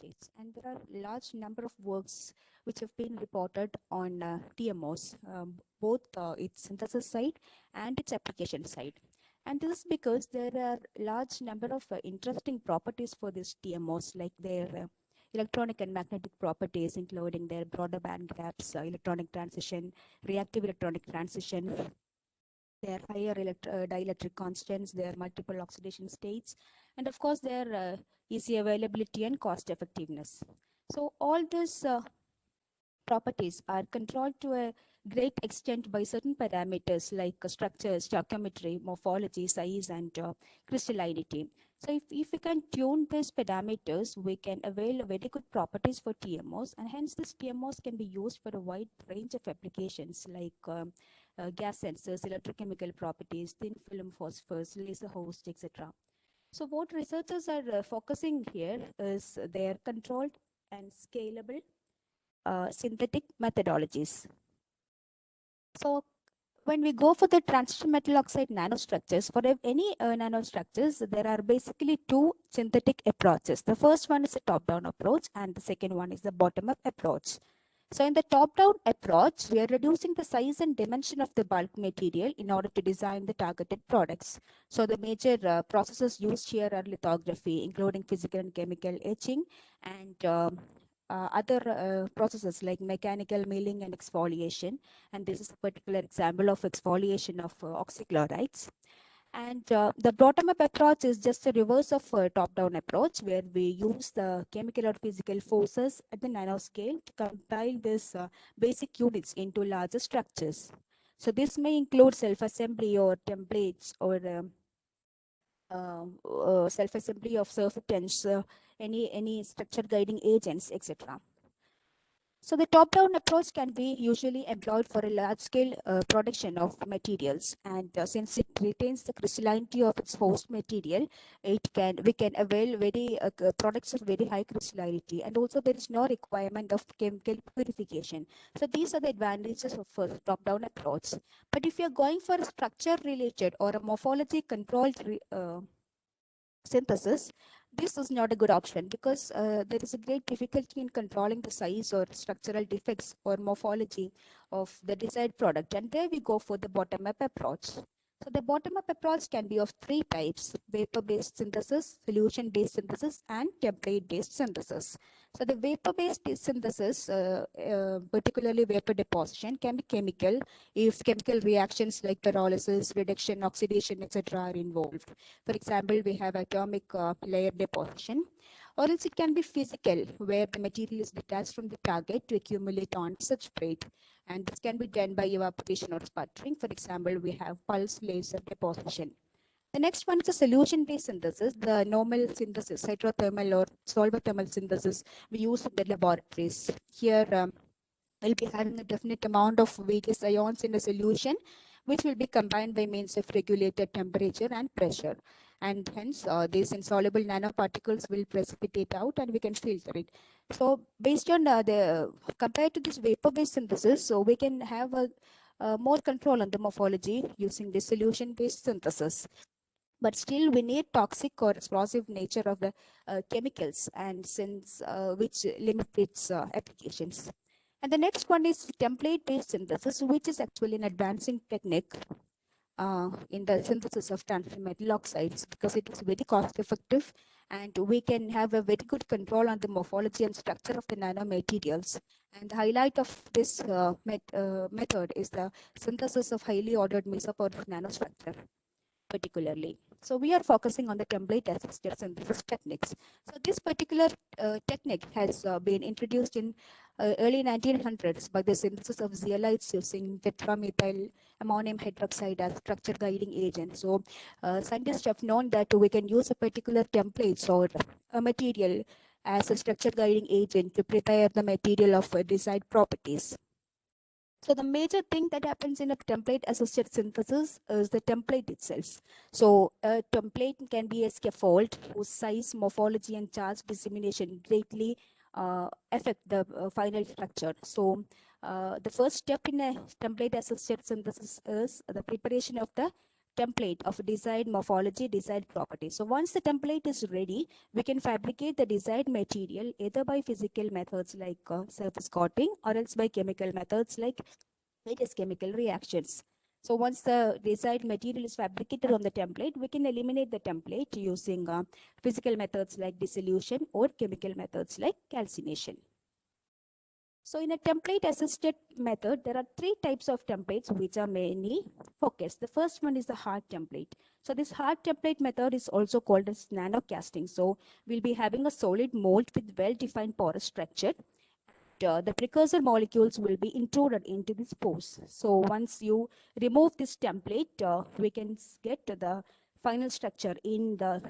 States. And there are large number of works which have been reported on TMOs, both its synthesis side and its application side. And this is because there are large number of interesting properties for these TMOs, like their electronic and magnetic properties, including their broader band gaps, electronic transition, reactive electronic transition, their higher dielectric constants, their multiple oxidation states, and of course their easy availability and cost effectiveness. So all these properties are controlled to a great extent by certain parameters like structures, stoichiometry, morphology, size, and crystallinity. So if we can tune these parameters, we can avail very good properties for TMOs, and hence these TMOs can be used for a wide range of applications like gas sensors, electrochemical properties, thin film phosphors, laser host, etc. So what researchers are focusing here is their controlled and scalable synthetic methodologies. So when we go for the transition metal oxide nanostructures, for any nanostructures, there are basically two synthetic approaches. The first one is a top-down approach, and the second one is the bottom-up approach. So in the top-down approach, we are reducing the size and dimension of the bulk material in order to design the targeted products. So the major processes used here are lithography, including physical and chemical etching, and other processes like mechanical milling and exfoliation. And this is a particular example of exfoliation of oxychlorides. And the bottom-up approach is just a reverse of top-down approach, where we use the chemical or physical forces at the nanoscale to compile these basic units into larger structures. So this may include self-assembly or templates or self-assembly of surfactants, any structure guiding agents, etc. So the top-down approach can be usually employed for a large-scale production of materials, and since it retains the crystallinity of its host material, we can avail very products of very high crystallinity, and also there is no requirement of chemical purification. So these are the advantages of top-down approach. But if you are going for a structure-related or a morphology-controlled synthesis, this is not a good option because there is a great difficulty in controlling the size or structural defects or morphology of the desired product. And there we go for the bottom-up approach. So the bottom-up approach can be of three types: vapor-based synthesis, solution-based synthesis, and template-based synthesis. So the vapor-based synthesis, particularly vapor deposition, can be chemical if chemical reactions like pyrolysis, reduction, oxidation, etc. are involved. For example, we have atomic layer deposition. Or else it can be physical, where the material is detached from the target to accumulate on substrate. And this can be done by evaporation or sputtering. For example, we have pulse laser deposition. The next one is a solution-based synthesis, the normal synthesis, hydrothermal or solvothermal synthesis we use in the laboratories. Here, we'll be having a definite amount of various ions in a solution, which will be combined by means of regulated temperature and pressure. And hence, these insoluble nanoparticles will precipitate out and we can filter it. So based on compared to this vapor-based synthesis, so we can have a more control on the morphology using the solution-based synthesis. But still we need toxic or explosive nature of the chemicals, and since which limit its applications. And the next one is template-based synthesis, which is actually an advancing technique in the synthesis of transition metal oxides, because it is very cost effective and we can have a very good control on the morphology and structure of the nanomaterials. And the highlight of this method is the synthesis of highly ordered mesoporic nanostructure particularly. So we are focusing on the template assisted synthesis techniques. So this particular technique has been introduced in early 1900s by the synthesis of zeolites using tetramethyl ammonium hydroxide as structure guiding agent. So scientists have known that we can use a particular template or a material as a structure guiding agent to prepare the material of desired properties. So the major thing that happens in a template assisted synthesis is the template itself. So a template can be a scaffold whose size, morphology, and charge dissemination greatly affect the final structure. So the first step in a template assisted synthesis is the preparation of the template of desired morphology, desired property. So once the template is ready, we can fabricate the desired material either by physical methods like surface coating, or else by chemical methods like various chemical reactions. So once the desired material is fabricated on the template, we can eliminate the template using physical methods like dissolution or chemical methods like calcination. So in a template assisted method, there are three types of templates which are mainly focused. The first one is the hard template. So this hard template method is also called as nano casting. So we'll be having a solid mold with well-defined porous structure. The precursor molecules will be intruded into this pores. So once you remove this template, we can get to the final structure in the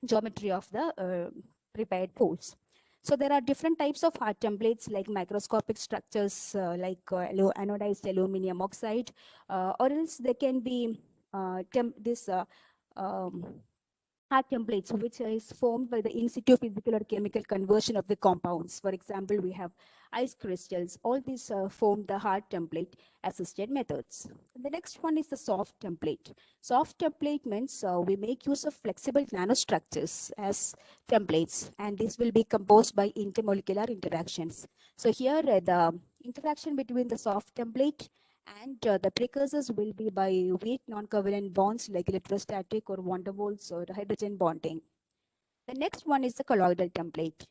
geometry of the prepared pores. So there are different types of hard templates like microscopic structures like anodized aluminum oxide, or else they can be this um, hard templates which is formed by the in situ physical or chemical conversion of the compounds. For example, we have ice crystals. All these form the hard template assisted methods. The next one is the soft template. Soft template means we make use of flexible nanostructures as templates, and this will be composed by intermolecular interactions. So here the interaction between the soft template and the precursors will be by weak non-covalent bonds like electrostatic or van der Waals or hydrogen bonding. The next one is the colloidal template.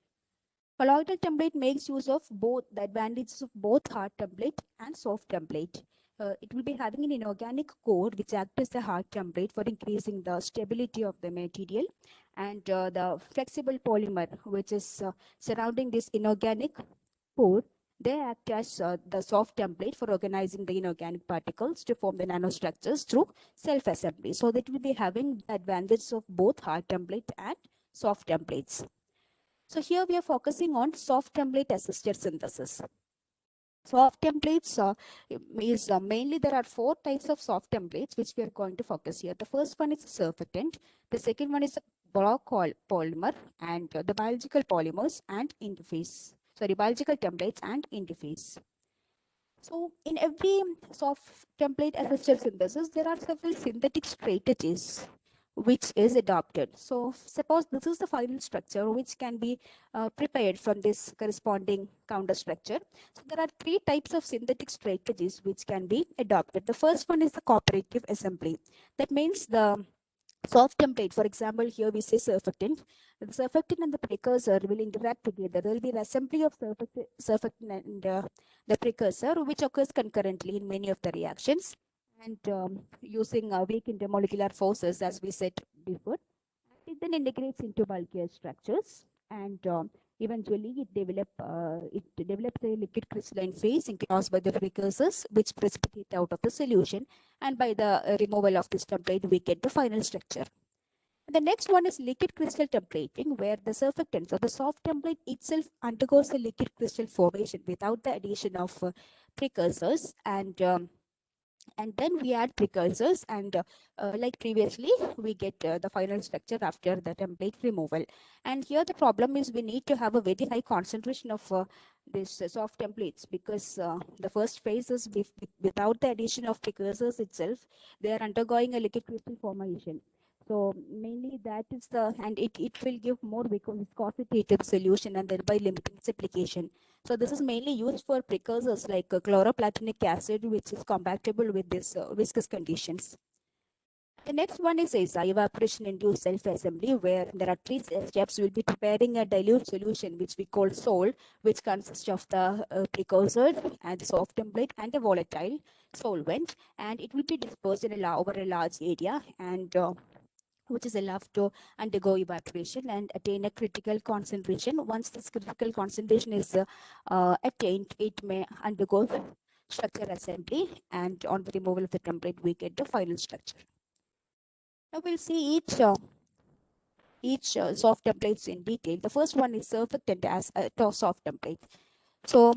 Colloidal template makes use of both the advantages of both hard template and soft template. It will be having an inorganic core which acts as a hard template for increasing the stability of the material, and the flexible polymer which is surrounding this inorganic core, they act as the soft template for organizing the inorganic particles to form the nanostructures through self-assembly. So that will be having the advantage of both hard template and soft templates. So here we are focusing on soft template assisted synthesis. Soft templates is mainly there are four types of soft templates which we are going to focus here. The first one is surfactant. The second one is a block polymer, and the biological polymers and interface. Sorry, biological templates and interface. So in every soft template assisted synthesis, there are several synthetic strategies which is adopted. So suppose this is the final structure which can be prepared from this corresponding counter structure. So there are three types of synthetic strategies which can be adopted. The first one is the cooperative assembly. That means the soft template, for example, here we say surfactant. The surfactant and the precursor will interact together. There will be an assembly of surfactant and the precursor, which occurs concurrently in many of the reactions, and using weak intermolecular forces, as we said before. It then integrates into bulkier structures, and eventually it develops a liquid crystalline phase caused by the precursors, which precipitate out of the solution, and by the removal of this template, we get the final structure. The next one is liquid crystal templating, where the surfactants or the soft template itself undergoes a liquid crystal formation without the addition of precursors, and then we add precursors, and like previously we get the final structure after the template removal. And here the problem is we need to have a very high concentration of this soft templates, because the first phase is without the addition of precursors itself, they are undergoing a liquid crystal formation. So mainly that is and it will give more viscosity to the solution and thereby limiting its application. So this is mainly used for precursors like chloroplatinic acid, which is compatible with this viscous conditions. The next one is evaporation induced self-assembly, where there are three steps. We'll be preparing a dilute solution, which we call sol, which consists of the precursor and the soft template and a volatile solvent, and it will be dispersed in over a large area, and which is allowed to undergo evaporation and attain a critical concentration. Once this critical concentration is attained, it may undergo structure assembly, and on the removal of the template, we get the final structure. Now we'll see each soft templates in detail. The first one is surfactant as a soft template. So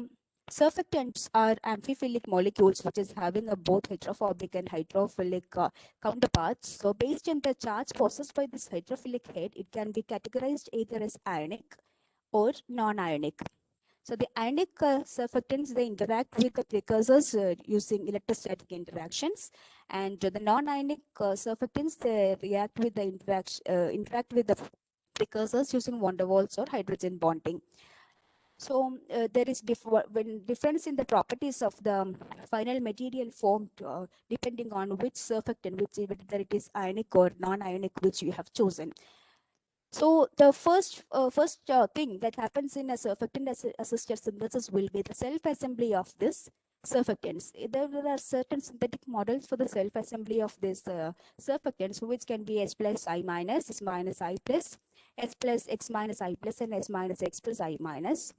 surfactants are amphiphilic molecules which is having a both hydrophobic and hydrophilic counterparts. So based on the charge possessed by this hydrophilic head, it can be categorized either as ionic or non-ionic. So the ionic surfactants, they interact with the precursors using electrostatic interactions, and the non-ionic surfactants, they interact with the precursors using van der Waals or hydrogen bonding. So there is difference in the properties of the final material formed depending on which surfactant, whether it is ionic or non-ionic, which you have chosen. So the first thing that happens in a surfactant assisted synthesis will be the self-assembly of this surfactants. There are certain synthetic models for the self-assembly of this surfactants, which can be S plus I minus, S minus I plus, S plus X minus I plus, and S minus X plus I minus.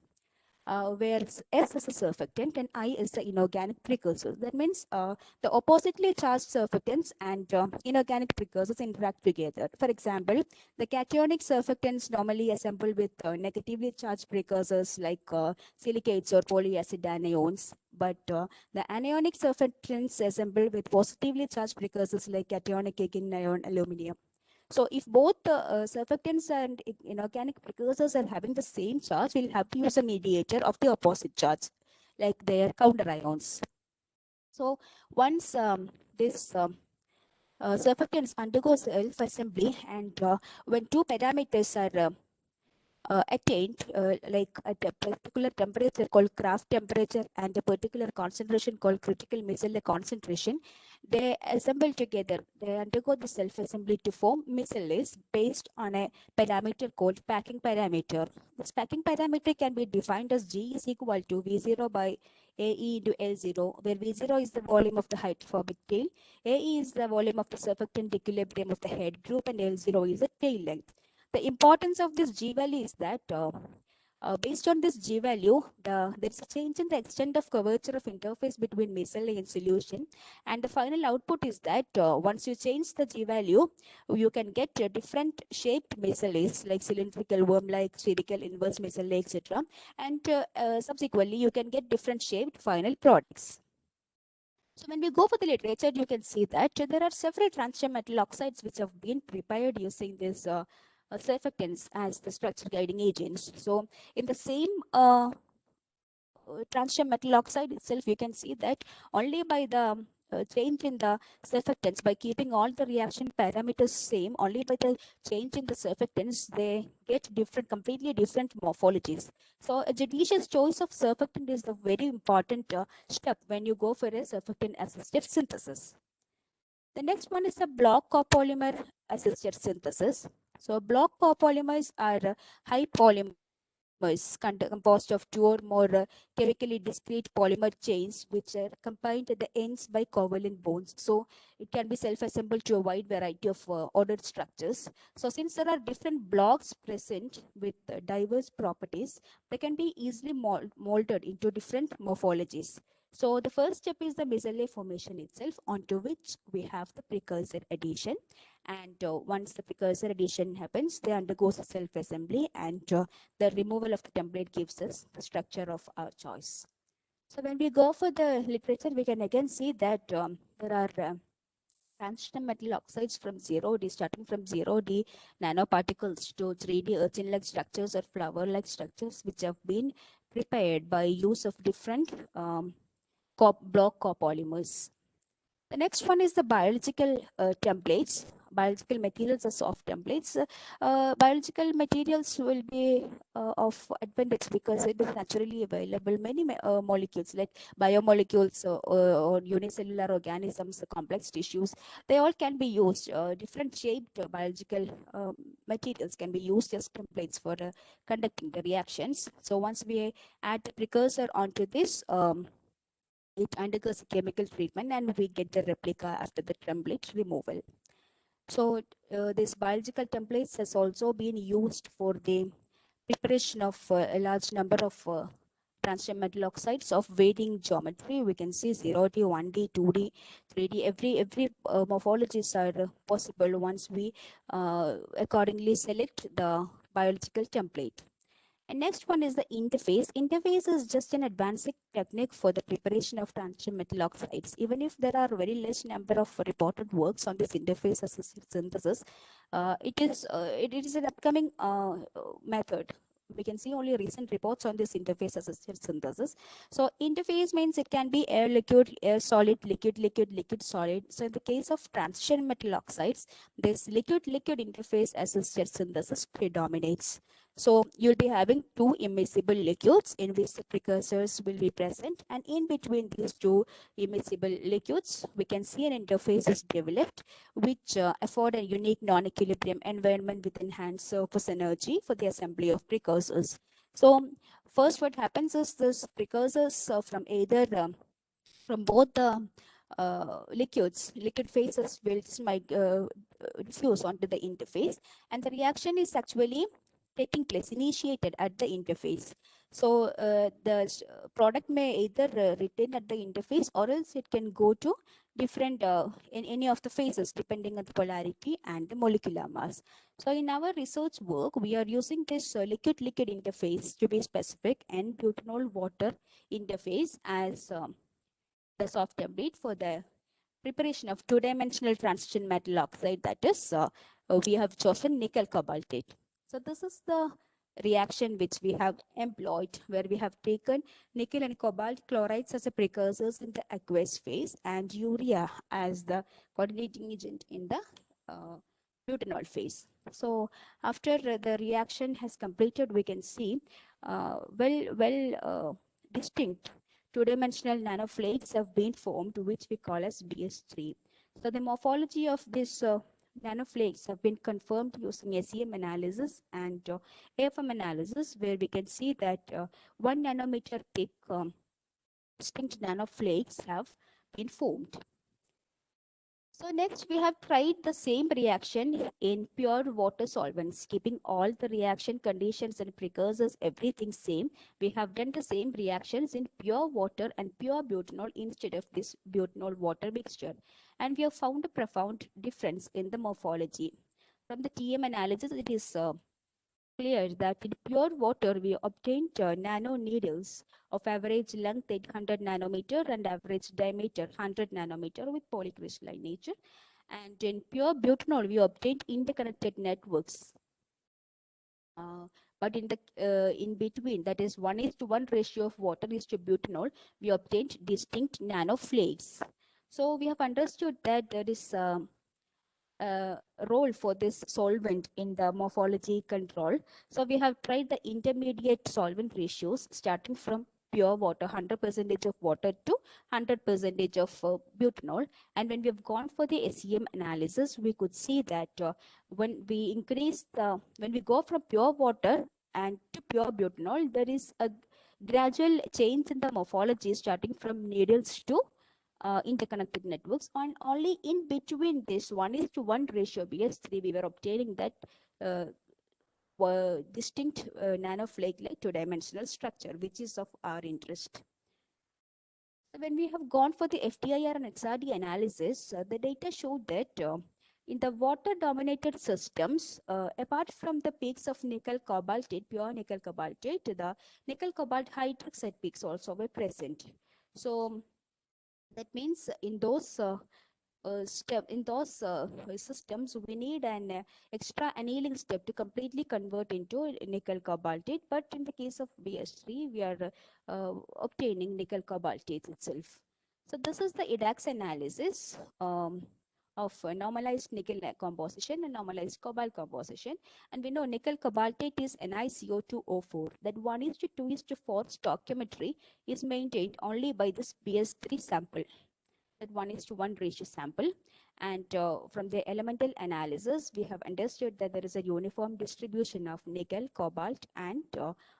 Where S is a surfactant and I is the inorganic precursor. That means the oppositely charged surfactants and inorganic precursors interact together. For example, the cationic surfactants normally assemble with negatively charged precursors like silicates or polyacid anions, but the anionic surfactants assemble with positively charged precursors like cationic anion aluminum. So if both surfactants and inorganic precursors are having the same charge, we'll have to use a mediator of the opposite charge, like their counter ions. So once this surfactants undergo self-assembly, and when two parameters are attained, like at a particular temperature called Kraft temperature and a particular concentration called critical micellar concentration, they assemble together. They undergo the self-assembly to form micelles based on a parameter called packing parameter. This packing parameter can be defined as G is equal to V0 by AE into L0, where V0 is the volume of the hydrophobic tail, AE is the volume of the surfactant equilibrium of the head group, and L0 is the tail length. The importance of this G value is that based on this G value, there's a change in the extent of curvature of interface between micelle and solution. And the final output is that once you change the G value, you can get different shaped micelles like cylindrical, worm-like, spherical, inverse micelle, etc. And subsequently, you can get different shaped final products. So when we go for the literature, you can see that there are several transition metal oxides which have been prepared using these surfactants as the structure guiding agents. So in the same transition metal oxide itself, you can see that only by the change in the surfactants, by keeping all the reaction parameters same, only by the change in the surfactants, they get completely different morphologies. So a judicious choice of surfactant is a very important step when you go for a surfactant assisted synthesis. The next one is a block copolymer assisted synthesis. So block copolymers are high polymers composed of two or more chemically discrete polymer chains which are combined at the ends by covalent bonds. So it can be self-assembled to a wide variety of ordered structures. So since there are different blocks present with diverse properties, they can be easily molded into different morphologies. So the first step is the micelle formation itself, onto which we have the precursor addition. And once the precursor addition happens, they undergo self-assembly, and the removal of the template gives us the structure of our choice. So when we go for the literature, we can again see that there are transition metal oxides from 0D, starting from 0D nanoparticles to 3D earthen-like structures or flower-like structures, which have been prepared by use of different block copolymers. The next one is the biological templates. Biological materials are soft templates. Biological materials will be of advantage because it is naturally available. Many molecules like biomolecules or unicellular organisms, complex tissues, they all can be used. Different shaped biological materials can be used as templates for conducting the reactions. So once we add the precursor onto this, it undergoes chemical treatment and we get the replica after the template removal. So this biological templates has also been used for the preparation of a large number of transition metal oxides of varying geometry. We can see 0D, 1D, 2D, 3D. Every morphologies are possible once we accordingly select the biological template. And next one is the interface. Interface is just an advanced technique for the preparation of transition metal oxides. Even if there are very less number of reported works on this interface assisted synthesis, it is an upcoming method. we can see only recent reports on this interface assisted synthesis. So interface means it can be air liquid, air solid, liquid liquid, liquid solid. So in the case of transition metal oxides, this liquid liquid interface assisted synthesis predominates. So you'll be having two immiscible liquids in which the precursors will be present, and in between these two immiscible liquids we can see an interface is developed which afford a unique non-equilibrium environment with enhanced surface energy for the assembly of precursors. So first what happens is this precursors from either from both the liquid phases will diffuse onto the interface, and the reaction is actually taking place, initiated at the interface. So the product may either retain at the interface, or else it can go to different in any of the phases depending on the polarity and the molecular mass. So in our research work, we are using this liquid-liquid interface to be specific, and butanol water interface as the soft template for the preparation of two-dimensional transition metal oxide, that is, we have chosen nickel cobaltate. So this is the reaction which we have employed, where we have taken nickel and cobalt chlorides as a precursors in the aqueous phase and urea as the coordinating agent in the butanol phase. So after the reaction has completed, we can see distinct two-dimensional nanoflakes have been formed, which we call as BS3. So the morphology of these nanoflakes have been confirmed using SEM analysis and AFM analysis, where we can see that 1 nanometer thick distinct nanoflakes have been formed. So next we have tried the same reaction in pure water solvents, keeping all the reaction conditions and precursors, everything same. We have done the same reactions in pure water and pure butanol instead of this butanol water mixture. And we have found a profound difference in the morphology. From the TM analysis, it is clear that in pure water we obtained nano needles of average length 800 nanometer and average diameter 100 nanometer with polycrystalline nature. And in pure butanol, we obtained interconnected networks. But in between, that is 1:1 ratio of water is to butanol, we obtained distinct nanoflakes. So we have understood that there is role for this solvent in the morphology control. So we have tried the intermediate solvent ratios starting from pure water, 100% of water to 100% of butanol. And when we have gone for the SEM analysis, we could see that when we go from pure water and to pure butanol, there is a gradual change in the morphology starting from needles to interconnected networks, and only in between this 1:1 ratio BS3 we were obtaining that distinct nanoflake-like two-dimensional structure, which is of our interest. So when we have gone for the FTIR and XRD analysis, the data showed that in the water-dominated systems, apart from the peaks of nickel cobaltate, pure nickel cobaltate, the nickel cobalt hydroxide peaks also were present. So that means in those systems, we need an extra annealing step to completely convert into nickel cobaltate. But in the case of BS3, we are obtaining nickel cobaltate itself. So this is the IDAX analysis of normalized nickel composition and normalized cobalt composition. And we know nickel cobaltate is NiCO2O4. That 1:2:4 stoichiometry is maintained only by this BS3 sample, that 1:1 ratio sample. And from the elemental analysis, we have understood that there is a uniform distribution of nickel, cobalt, and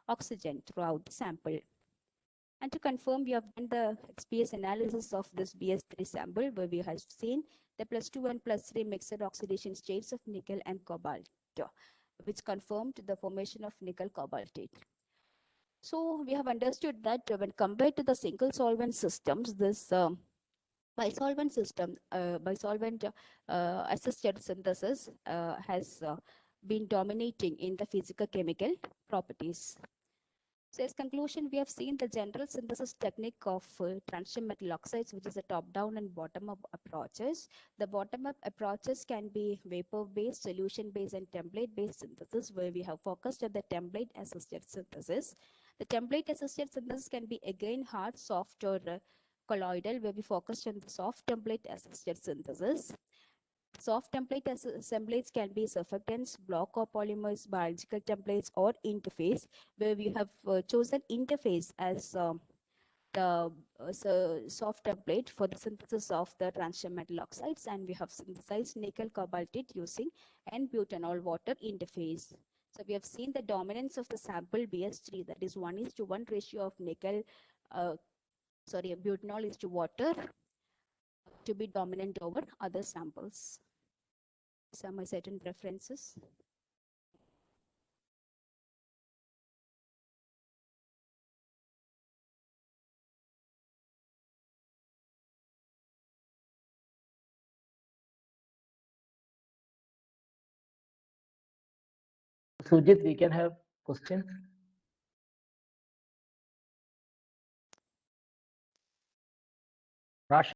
oxygen throughout the sample. And to confirm, we have done the XPS analysis of this BS3 sample, where we have seen the +2 and +3 mixed oxidation states of nickel and cobalt, which confirmed the formation of nickel cobaltate. So we have understood that when compared to the single solvent systems, this bisolvent system, bisolvent assisted synthesis has been dominating in the physical chemical properties. So as conclusion, we have seen the general synthesis technique of transition metal oxides, which is a top-down and bottom-up approaches. The bottom-up approaches can be vapor-based, solution-based, and template-based synthesis, where we have focused on the template-assisted synthesis. The template-assisted synthesis can be again hard, soft, or colloidal, where we focused on the soft template-assisted synthesis. Soft template assemblies can be surfactants, block or polymers, biological templates, or interface, where we have chosen interface as the soft template for the synthesis of the transition metal oxides, and we have synthesized nickel cobaltate using N-butanol water interface. So we have seen the dominance of the sample BS3, that is 1:1 ratio of nickel, butanol is to water, to be dominant over other samples. Some certain preferences. Sujit, we can have questions. Rasha.